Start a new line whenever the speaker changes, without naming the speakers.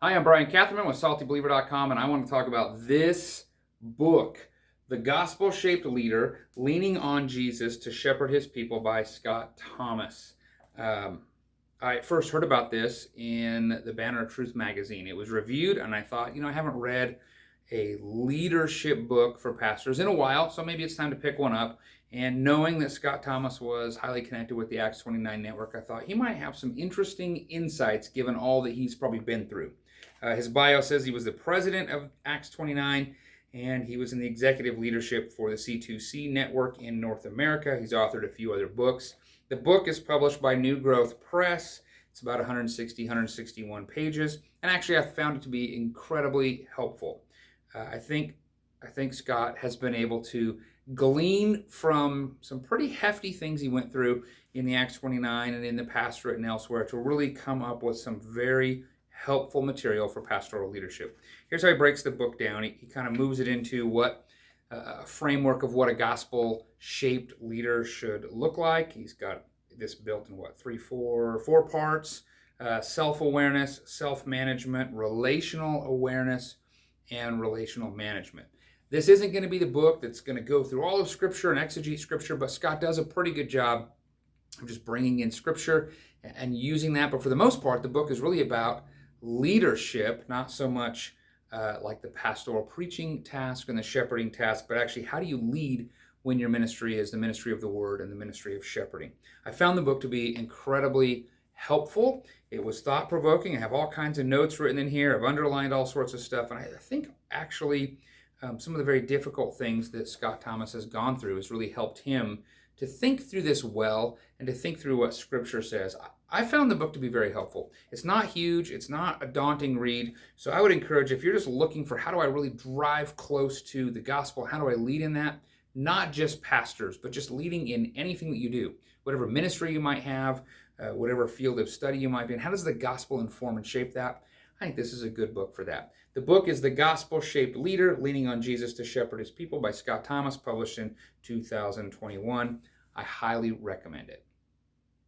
Hi, I'm Bryan Catherman with SaltyBeliever.com, and I want to talk about this book, The Gospel-Shaped Leader, Leaning on Jesus to Shepherd His People by Scott Thomas. Um, I first heard about this in the Banner of Truth magazine. It was reviewed, and I thought, I haven't read a leadership book for pastors in a while, so maybe it's time to pick one up. And knowing that Scott Thomas was highly connected with the Acts 29 network, I thought he might have some interesting insights given all that he's probably been through. His bio says he was the president of Acts 29, and he was in the executive leadership for the C2C network in North America. He's authored a few other books. The book is published by New Growth Press. It's about 161 pages, and actually I found it to be incredibly helpful. I think Scott has been able to glean from some pretty hefty things he went through in the Acts 29 and in the pastorate and elsewhere to really come up with some very helpful material for pastoral leadership. Here's how he breaks the book down. He kind of moves it into what a framework of what a gospel-shaped leader should look like. He's got this built in four parts: self-awareness, self-management, relational awareness, and relational management. This isn't going to be the book that's going to go through all of Scripture and exegete Scripture, but Scott does a pretty good job of just bringing in Scripture and using that. But for the most part, the book is really about leadership, not so much like the pastoral preaching task and the shepherding task, but actually how do you lead when your ministry is the ministry of the word and the ministry of shepherding. I found the book to be incredibly helpful. It was thought-provoking. I have all kinds of notes written in here. I've underlined all sorts of stuff, and I think actually some of the very difficult things that Scott Thomas has gone through has really helped him to think through this well and to think through what Scripture says. I found the book to be very helpful. It's not huge. It's not a daunting read. So I would encourage, if you're just looking for how do I really drive close to the gospel, how do I lead in that? Not just pastors, but just leading in anything that you do, whatever ministry you might have, whatever field of study you might be in. How does the gospel inform and shape that? I think this is a good book for that. The book is The Gospel-Shaped Leader, Leaning on Jesus to Shepherd His People by Scott Thomas, published in 2021. I highly recommend it.